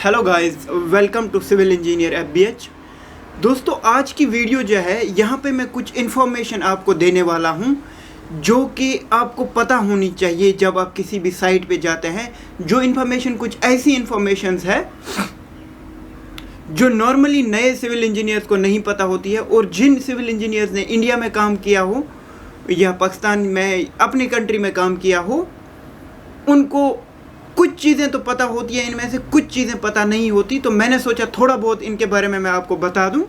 Hello guys, welcome to civil engineer FBH। दोस्तों, आज की वीडियो जो है यहाँ पे मैं कुछ इन्फॉर्मेशन आपको देने वाला हूँ जो कि आपको पता होनी चाहिए जब आप किसी भी साइट पे जाते हैं। जो इन्फॉर्मेशन कुछ ऐसी इन्फॉर्मेशंस है जो नॉर्मली नए सिविल इंजीनियर्स को नहीं पता होती है, और जिन सिविल इंजीनियर्स ने इंडिया में काम किया हो या पाकिस्तान में अपनी कंट्री में काम किया हो, उनको कुछ चीज़ें तो पता होती है, इनमें से कुछ चीज़ें पता नहीं होती। तो मैंने सोचा थोड़ा बहुत इनके बारे में मैं आपको बता दूं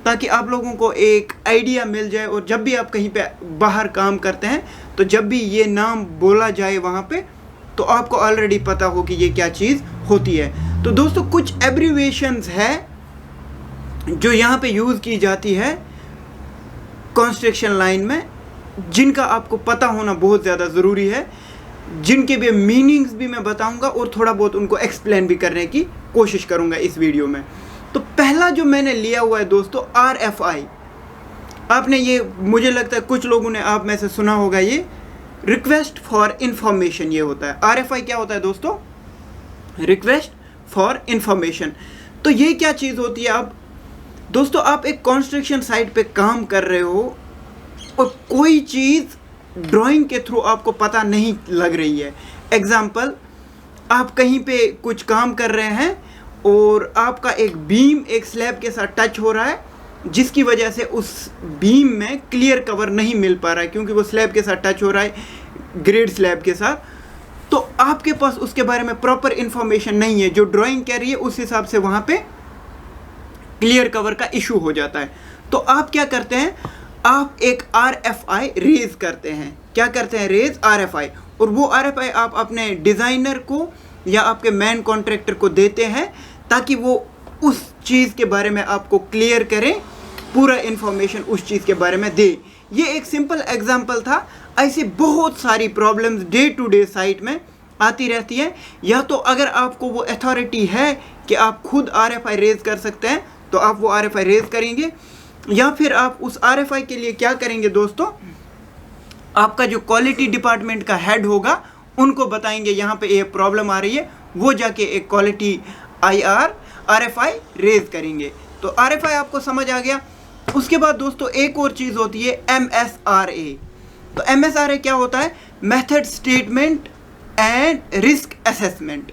ताकि आप लोगों को एक आइडिया मिल जाए, और जब भी आप कहीं पे बाहर काम करते हैं तो जब भी ये नाम बोला जाए वहाँ पे तो आपको ऑलरेडी पता हो कि ये क्या चीज़ होती है। तो दोस्तों, कुछ एब्रीवेशंस है जो यहाँ पे यूज़ की जाती है कंस्ट्रक्शन लाइन में, जिनका आपको पता होना बहुत ज़्यादा ज़रूरी है, जिनके भी मीनिंग्स भी मैं बताऊंगा और थोड़ा बहुत उनको एक्सप्लेन भी करने की कोशिश करूंगा इस वीडियो में। तो पहला जो मैंने लिया हुआ है दोस्तों, RFI। आपने ये, मुझे लगता है कुछ लोगों ने आप में से सुना होगा, ये रिक्वेस्ट फॉर इंफॉर्मेशन ये होता है। RFI क्या होता है दोस्तों? Request for information. तो ये क्या चीज़ होती है? आप दोस्तों, आप एक कंस्ट्रक्शन साइट पे काम कर रहे हो और कोई चीज़ ड्राइंग के थ्रू आपको पता नहीं लग रही है। एग्जाम्पल, आप कहीं पे कुछ काम कर रहे हैं और आपका एक बीम एक स्लैब के साथ टच हो रहा है, जिसकी वजह से उस बीम में क्लियर कवर नहीं मिल पा रहा है क्योंकि वो स्लैब के साथ टच हो रहा है, ग्रेड स्लैब के साथ। तो आपके पास उसके बारे में प्रॉपर इंफॉर्मेशन नहीं है। जो ड्राइंग कह रही है उस हिसाब से वहाँ पे क्लियर कवर का इशू हो जाता है। तो आप क्या करते हैं? आप एक RFI रेज करते हैं। क्या करते हैं? Raise RFI। और वो RFI आप अपने डिज़ाइनर को या आपके मैन कॉन्ट्रैक्टर को देते हैं ताकि वो उस चीज़ के बारे में आपको क्लियर करें, पूरा इन्फॉर्मेशन उस चीज़ के बारे में दे। ये एक सिंपल एग्जांपल था। ऐसी बहुत सारी problems day to day site में आती रहती है। या तो अगर आपको वो अथॉरिटी है कि आप खुद RFI रेज कर सकते हैं तो आप वो RFI रेज करेंगे, या फिर आप उस RFI के लिए क्या करेंगे दोस्तों, आपका जो क्वालिटी डिपार्टमेंट का हेड होगा उनको बताएंगे यहाँ पे ये प्रॉब्लम आ रही है, वो जाके एक क्वालिटी RFI रेज करेंगे। तो RFI आपको समझ आ गया। उसके बाद दोस्तों एक और चीज़ होती है MSRA। तो MSRA क्या होता है? Method statement and risk assessment.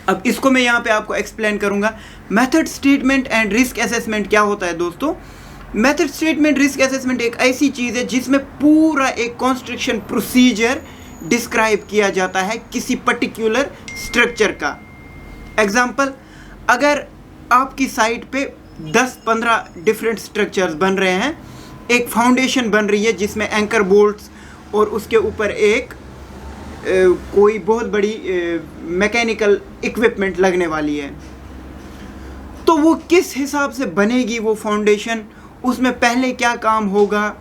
अब इसको मैं यहाँ पे आपको एक्सप्लेन करूँगा। Method statement and risk assessment क्या होता है दोस्तों? मेथड स्टेटमेंट रिस्क असेसमेंट एक ऐसी चीज़ है जिसमें पूरा एक कंस्ट्रक्शन प्रोसीजर डिस्क्राइब किया जाता है किसी पर्टिकुलर स्ट्रक्चर का। एग्जांपल, अगर आपकी साइट पे 10-15 डिफरेंट स्ट्रक्चर्स बन रहे हैं, एक फाउंडेशन बन रही है जिसमें एंकर बोल्ट्स और उसके ऊपर एक कोई बहुत बड़ी मैकेनिकल इक्विपमेंट लगने वाली है, तो वो किस हिसाब से बनेगी वो फाउंडेशन, उसमें पहले क्या काम होगा,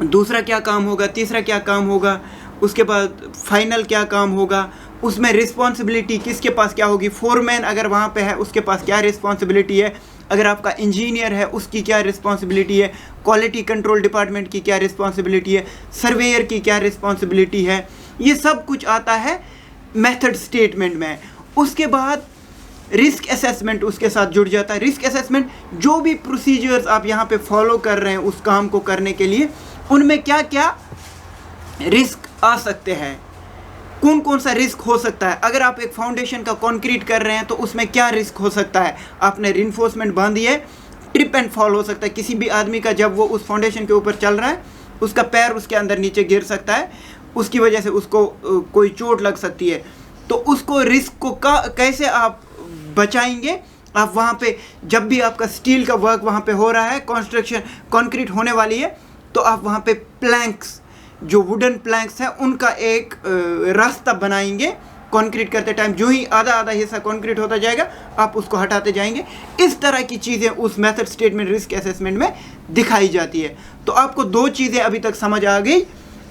दूसरा क्या काम होगा, तीसरा क्या काम होगा, उसके बाद फाइनल क्या काम होगा, उसमें रिस्पॉन्सिबिलिटी किसके पास क्या होगी, फोरमैन अगर वहाँ पे है उसके पास क्या रिस्पॉन्सिबिलिटी है, अगर आपका इंजीनियर है उसकी क्या रिस्पॉन्सिबिलिटी है, क्वालिटी कंट्रोल डिपार्टमेंट की क्या रिस्पॉन्सिबिलिटी है, सर्वेयर की क्या रिस्पॉन्सिबिलिटी है, ये सब कुछ आता है मेथड स्टेटमेंट में। उसके बाद रिस्क असेसमेंट उसके साथ जुड़ जाता है। रिस्क असेसमेंट, जो भी प्रोसीजर्स आप यहाँ पे फॉलो कर रहे हैं उस काम को करने के लिए, उनमें क्या क्या रिस्क आ सकते हैं, कौन कौन सा रिस्क हो सकता है। अगर आप एक फाउंडेशन का कंक्रीट कर रहे हैं तो उसमें क्या रिस्क हो सकता है। आपने रिइंफोर्समेंट बांधी है, ट्रिप एंड फॉल हो सकता है। किसी भी आदमी का जब वो उस फाउंडेशन के ऊपर चल रहा है उसका पैर उसके अंदर नीचे गिर सकता है, उसकी वजह से उसको कोई चोट लग सकती है। तो उसको रिस्क को कैसे आप बचाएंगे? आप वहाँ पे जब भी आपका स्टील का वर्क वहाँ पे हो रहा है, कंस्ट्रक्शन कंक्रीट होने वाली है, तो आप वहाँ पे प्लैंक्स, जो वुडन प्लैंक्स हैं, उनका एक रास्ता बनाएंगे कंक्रीट करते टाइम। जो ही आधा आधा हिस्सा कंक्रीट होता जाएगा आप उसको हटाते जाएंगे। इस तरह की चीज़ें उस मेथड स्टेटमेंट रिस्क असेसमेंट में दिखाई जाती है। तो आपको दो चीज़ें अभी तक समझ आ गई।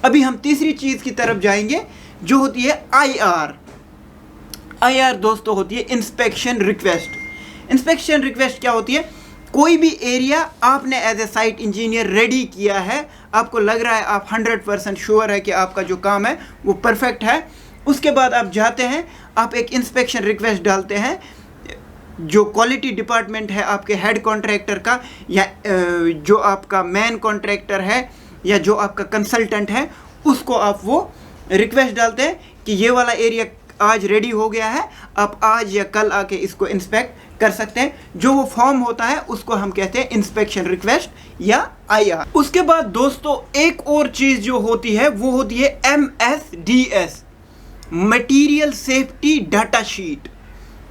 अभी हम तीसरी चीज़ की तरफ जाएंगे जो होती है IR दोस्तों होती है इंस्पेक्शन रिक्वेस्ट। इंस्पेक्शन रिक्वेस्ट क्या होती है? कोई भी एरिया आपने as a site engineer ready किया है, आपको लग रहा है, आप 100% श्योर है कि आपका जो काम है वो परफेक्ट है, उसके बाद आप जाते हैं, आप एक इंस्पेक्शन रिक्वेस्ट डालते हैं, जो क्वालिटी डिपार्टमेंट है आपके हेड कॉन्ट्रैक्टर का, या जो आपका मेन कॉन्ट्रैक्टर है, या जो आपका कंसल्टेंट है, उसको आप वो रिक्वेस्ट डालते हैं कि ये वाला एरिया आज रेडी हो गया है, आप आज या कल आके इसको इंस्पेक्ट कर सकते हैं। जो वो फॉर्म होता है उसको हम कहते हैं इंस्पेक्शन रिक्वेस्ट या IR। उसके बाद दोस्तों एक और चीज़ जो होती है वो होती है MSDS, material safety data sheet,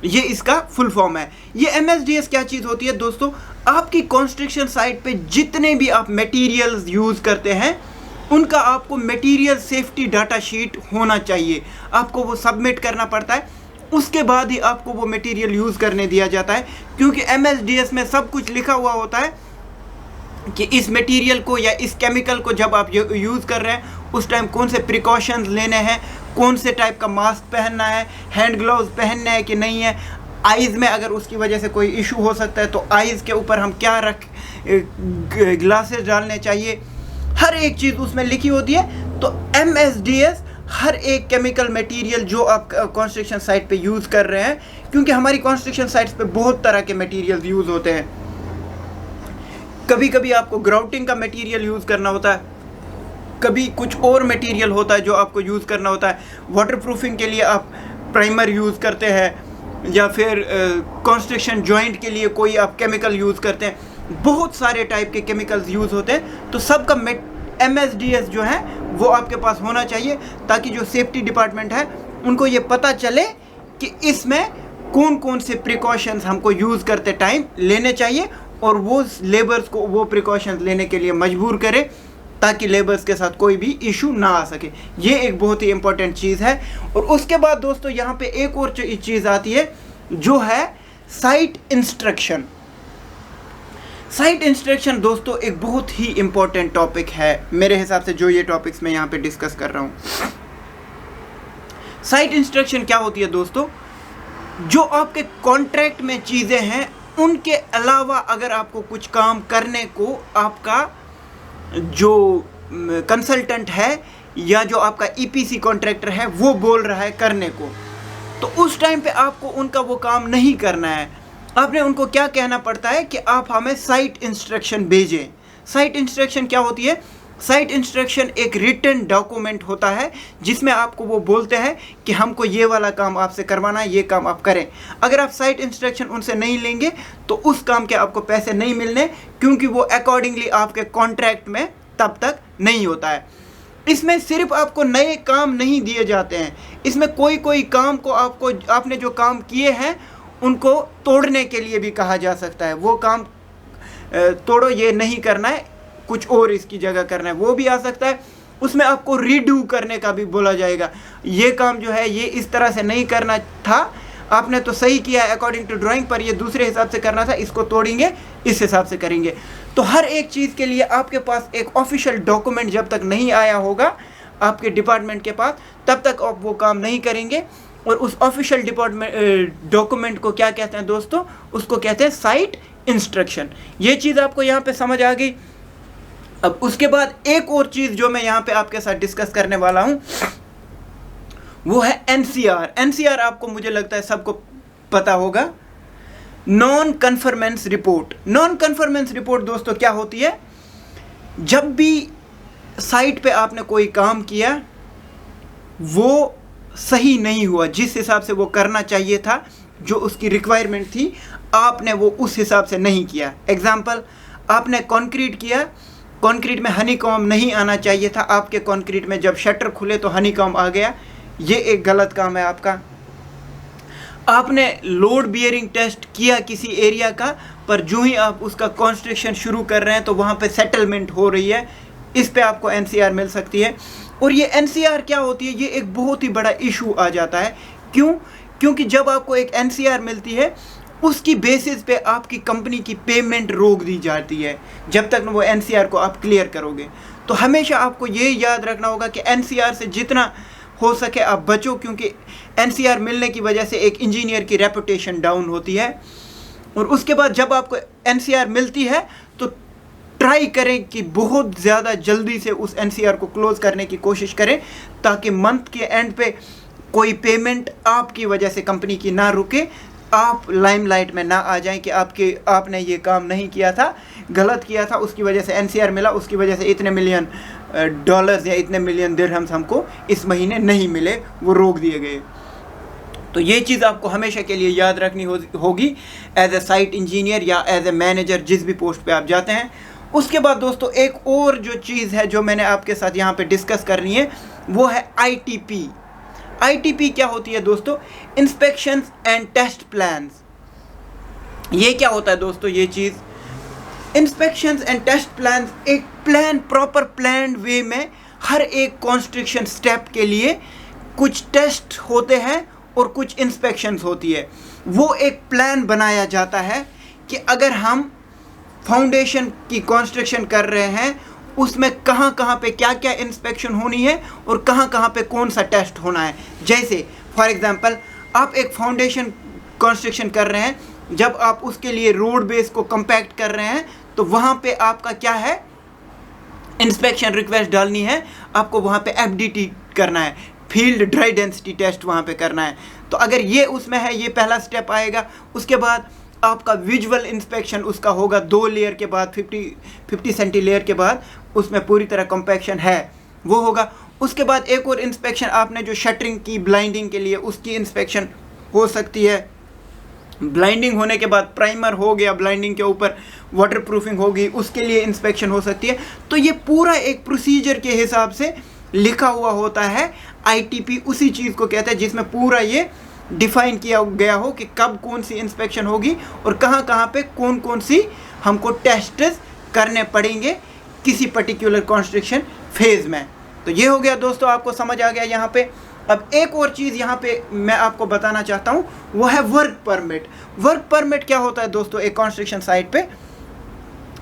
ये इसका फुल फॉर्म है। ये MSDS क्या चीज़ होती है दोस्तों, आपकी कंस्ट्रक्शन साइट पे जितने भी आप मटेरियल्स यूज़ करते हैं उनका आपको मटेरियल सेफ्टी डाटा शीट होना चाहिए, आपको वो सबमिट करना पड़ता है, उसके बाद ही आपको वो मटेरियल यूज़ करने दिया जाता है। क्योंकि MSDS में सब कुछ लिखा हुआ होता है कि इस मटेरियल को या इस केमिकल को जब आप यूज़ कर रहे हैं उस टाइम कौन से प्रिकॉशंस लेने हैं, कौन से टाइप का मास्क पहनना है, हैंड ग्लव्स पहनने हैं कि नहीं है, आइज़ में अगर उसकी वजह से कोई इशू हो सकता है तो आइज़ के ऊपर हम क्या ग्लासेस डालने चाहिए, हर एक चीज़ उसमें लिखी होती है। तो MSDS हर एक केमिकल मटेरियल जो आप कंस्ट्रक्शन साइट पे यूज़ कर रहे हैं, क्योंकि हमारी कंस्ट्रक्शन साइट्स पे बहुत तरह के मटेरियल यूज़ होते हैं, कभी कभी आपको ग्राउटिंग का मटेरियल यूज़ करना होता है, कभी कुछ और मटेरियल होता है जो आपको यूज़ करना होता है, वाटरप्रूफिंग के लिए आप प्राइमर यूज़ करते हैं, या फिर कंस्ट्रक्शन जॉइंट के लिए कोई आप केमिकल यूज़ करते हैं, बहुत सारे टाइप के केमिकल्स यूज़ होते हैं। तो सबका MSDS जो है वो आपके पास होना चाहिए, ताकि जो सेफ्टी डिपार्टमेंट है उनको ये पता चले कि इसमें कौन कौन से प्रिकॉशंस हमको यूज़ करते टाइम लेने चाहिए, और वो लेबर्स को वो प्रिकॉशंस लेने के लिए मजबूर करे, ताकि लेबर्स के साथ कोई भी इशू ना आ सके। ये एक बहुत ही इंपॉर्टेंट चीज़ है। और उसके बाद दोस्तों यहाँ पे एक और चीज़ आती है जो है साइट इंस्ट्रक्शन। साइट इंस्ट्रक्शन दोस्तों एक बहुत ही इंपॉर्टेंट टॉपिक है मेरे हिसाब से, जो ये टॉपिक्स मैं यहाँ पे डिस्कस कर रहा हूँ। साइट इंस्ट्रक्शन क्या होती है दोस्तों, जो आपके कॉन्ट्रैक्ट में चीज़ें हैं उनके अलावा अगर आपको कुछ काम करने को आपका जो कंसल्टेंट है या जो आपका EPC कॉन्ट्रैक्टर है वो बोल रहा है करने को, तो उस टाइम पे आपको उनका वो काम नहीं करना है। आपने उनको क्या कहना पड़ता है कि आप हमें साइट इंस्ट्रक्शन भेजें। साइट इंस्ट्रक्शन क्या होती है, साइट इंस्ट्रक्शन एक रिटन डॉक्यूमेंट होता है जिसमें आपको वो बोलते हैं कि हमको ये वाला काम आपसे करवाना है, ये काम आप करें। अगर आप साइट इंस्ट्रक्शन उनसे नहीं लेंगे तो उस काम के आपको पैसे नहीं मिलने, क्योंकि वो अकॉर्डिंगली आपके कॉन्ट्रैक्ट में तब तक नहीं होता है। इसमें सिर्फ आपको नए काम नहीं दिए जाते हैं, इसमें कोई कोई काम को आपने जो काम किए हैं उनको तोड़ने के लिए भी कहा जा सकता है। वो काम तोड़ो, ये नहीं करना है, कुछ और इसकी जगह करना है, वो भी आ सकता है। उसमें आपको रीडू करने का भी बोला जाएगा, ये काम जो है ये इस तरह से नहीं करना था, आपने तो सही किया है अकॉर्डिंग टू ड्राइंग, पर ये दूसरे हिसाब से करना था, इसको तोड़ेंगे, इस हिसाब से करेंगे। तो हर एक चीज़ के लिए आपके पास एक ऑफिशियल डॉक्यूमेंट जब तक नहीं आया होगा आपके डिपार्टमेंट के पास, तब तक आप वो काम नहीं करेंगे। और उस ऑफिशियल डॉक्यूमेंट को क्या कहते हैं दोस्तों, उसको कहते हैं साइट इंस्ट्रक्शन। ये चीज़ आपको यहाँ पे समझ आ गई। अब उसके बाद एक और चीज़ जो मैं यहाँ पे आपके साथ डिस्कस करने वाला हूँ वो है NCR। NCR आपको मुझे लगता है सबको पता होगा, non conformance report. Non conformance report दोस्तों क्या होती है, जब भी साइट पे आपने कोई काम किया वो सही नहीं हुआ, जिस हिसाब से वो करना चाहिए था, जो उसकी रिक्वायरमेंट थी, आपने वो उस हिसाब से नहीं किया। एग्जाम्पल, आपने कंक्रीट किया, कंक्रीट में हनी कॉम्ब नहीं आना चाहिए था, आपके कंक्रीट में जब शटर खुले तो हनी कॉम्ब आ गया, ये एक गलत काम है आपका। आपने लोड बियरिंग टेस्ट किया किसी एरिया का, पर जो ही आप उसका कंस्ट्रक्शन शुरू कर रहे हैं तो वहाँ पे सेटलमेंट हो रही है, इस पे आपको NCR मिल सकती है। और ये NCR क्या होती है, ये एक बहुत ही बड़ा इशू आ जाता है। क्यों? क्योंकि जब आपको एक NCR मिलती है उसकी बेसिस पे आपकी कंपनी की पेमेंट रोक दी जाती है जब तक वो NCR को आप क्लियर करोगे। तो हमेशा आपको ये याद रखना होगा कि NCR से जितना हो सके आप बचो, क्योंकि NCR मिलने की वजह से एक इंजीनियर की रेपुटेशन डाउन होती है। और उसके बाद जब आपको NCR मिलती है तो ट्राई करें कि बहुत ज़्यादा जल्दी से उस NCR को क्लोज़ करने की कोशिश करें, ताकि मंथ के एंड पे कोई पेमेंट आपकी वजह से कंपनी की ना रुके, आप लाइमलाइट में ना आ जाएं कि आपने ये काम नहीं किया था, गलत किया था, उसकी वजह से एनसीआर मिला, उसकी वजह से इतने मिलियन डॉलर्स या इतने मिलियन दिरहम्स हमको इस महीने नहीं मिले, वो रोक दिए गए। तो ये चीज़ आपको हमेशा के लिए याद रखनी होगी एज ए साइट इंजीनियर या एज ए मैनेजर, जिस भी पोस्ट पे आप जाते हैं। उसके बाद दोस्तों एक और जो चीज़ है जो मैंने आपके साथ यहाँ पे डिस्कस करनी है, वो है ITP। ITP क्या होती है दोस्तों? Inspections and test plans. ये क्या होता है दोस्तों? ये चीज़ इंस्पेक्शंस एंड टेस्ट प्लान्स एक प्लान, प्रॉपर प्लान वे में हर एक कंस्ट्रक्शन स्टेप के लिए कुछ टेस्ट होते हैं और कुछ इंस्पेक्शंस होती है। वो एक प्लान बनाया जाता है कि अगर हम फाउंडेशन की कंस्ट्रक्शन कर रहे हैं, उसमें कहाँ कहाँ पे क्या क्या इंस्पेक्शन होनी है और कहाँ कहाँ पे कौन सा टेस्ट होना है। जैसे फॉर एग्जांपल आप एक फाउंडेशन कंस्ट्रक्शन कर रहे हैं, जब आप उसके लिए रोड बेस को कंपैक्ट कर रहे हैं तो वहाँ पे आपका क्या है, इंस्पेक्शन रिक्वेस्ट डालनी है, आपको वहाँ पे FDT करना है, फील्ड ड्राई डेंसिटी टेस्ट वहाँ पे करना है। तो अगर ये उसमें है, ये पहला स्टेप आएगा। उसके बाद आपका विजुअल इंस्पेक्शन उसका होगा 2 लेयर के बाद, 50 सेंटी लेयर के बाद उसमें पूरी तरह कॉम्पैक्शन है, वो होगा। उसके बाद एक और इंस्पेक्शन आपने जो शटरिंग की, ब्लाइंडिंग के लिए, उसकी इंस्पेक्शन हो सकती है। ब्लाइंडिंग होने के बाद प्राइमर हो गया, ब्लाइंडिंग के ऊपर वाटर प्रूफिंग होगी, उसके लिए इंस्पेक्शन हो सकती है। तो ये पूरा एक प्रोसीजर के हिसाब से लिखा हुआ होता है। ITP उसी चीज़ को कहते हैं जिसमें पूरा ये डिफाइन किया गया हो कि कब कौन सी इंस्पेक्शन होगी और कहाँ कहाँ पे कौन कौन सी हमको टेस्ट करने पड़ेंगे किसी पर्टिकुलर कंस्ट्रक्शन फेज़ में। तो ये हो गया दोस्तों, आपको समझ आ गया यहाँ पे। अब एक और चीज़ यहाँ पे मैं आपको बताना चाहता हूँ, वो है वर्क परमिट। वर्क परमिट क्या होता है दोस्तों? एक कंस्ट्रक्शन साइट पे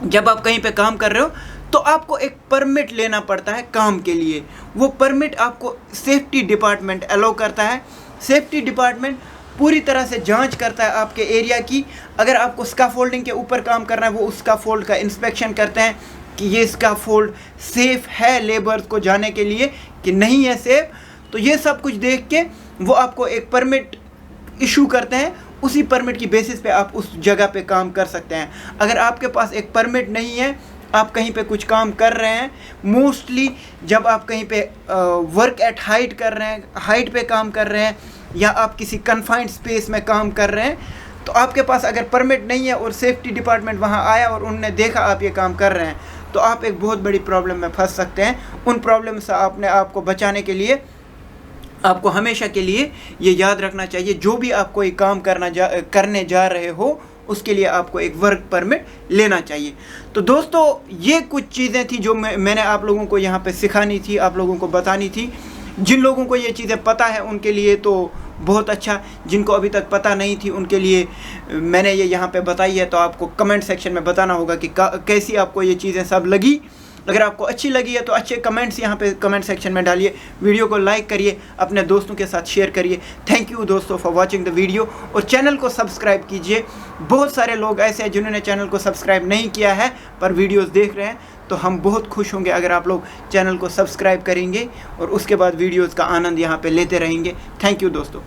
जब आप कहीं पे काम कर रहे हो तो आपको एक परमिट लेना पड़ता है काम के लिए। वो परमिट आपको सेफ्टी डिपार्टमेंट अलाउ करता है। सेफ्टी डिपार्टमेंट पूरी तरह से जांच करता है आपके एरिया की। अगर आपको स्काफोल्डिंग के ऊपर काम करना है, वो उस स्काफोल्ड का इंस्पेक्शन करते हैं कि ये स्काफोल्ड सेफ़ है लेबर्स को जाने के लिए कि नहीं है सेफ़। तो ये सब कुछ देख के वो आपको एक परमिट इशू करते हैं। उसी परमिट की बेसिस पे आप उस जगह पे काम कर सकते हैं। अगर आपके पास एक परमिट नहीं है, आप कहीं पे कुछ काम कर रहे हैं, मोस्टली जब आप कहीं पे वर्क एट हाइट कर रहे हैं, हाइट पे काम कर रहे हैं, या आप किसी कन्फाइंड स्पेस में काम कर रहे हैं, तो आपके पास अगर परमिट नहीं है और सेफ्टी डिपार्टमेंट वहाँ आया और उनने देखा आप ये काम कर रहे हैं, तो आप एक बहुत बड़ी प्रॉब्लम में फंस सकते हैं। उन प्रॉब्लम से अपने आप को बचाने के लिए आपको हमेशा के लिए ये याद रखना चाहिए, जो भी आप कोई काम करने जा रहे हो उसके लिए आपको एक वर्क परमिट लेना चाहिए। तो दोस्तों ये कुछ चीज़ें थी जो मैंने आप लोगों को यहाँ पे सिखानी थी, आप लोगों को बतानी थी। जिन लोगों को ये चीज़ें पता है उनके लिए तो बहुत अच्छा, जिनको अभी तक पता नहीं थी उनके लिए मैंने ये यहाँ पे बताई है। तो आपको कमेंट सेक्शन में बताना होगा कि कैसी आपको ये चीज़ें सब लगी। अगर आपको अच्छी लगी है तो अच्छे कमेंट्स यहाँ पे कमेंट सेक्शन में डालिए, वीडियो को लाइक करिए, अपने दोस्तों के साथ शेयर करिए। थैंक यू दोस्तों फॉर वाचिंग द वीडियो, और चैनल को सब्सक्राइब कीजिए। बहुत सारे लोग ऐसे हैं जिन्होंने चैनल को सब्सक्राइब नहीं किया है पर वीडियोस देख रहे हैं, तो हम बहुत खुश होंगे अगर आप लोग चैनल को सब्सक्राइब करेंगे और उसके बाद वीडियोज़ का आनंद यहाँ पर लेते रहेंगे। थैंक यू दोस्तों।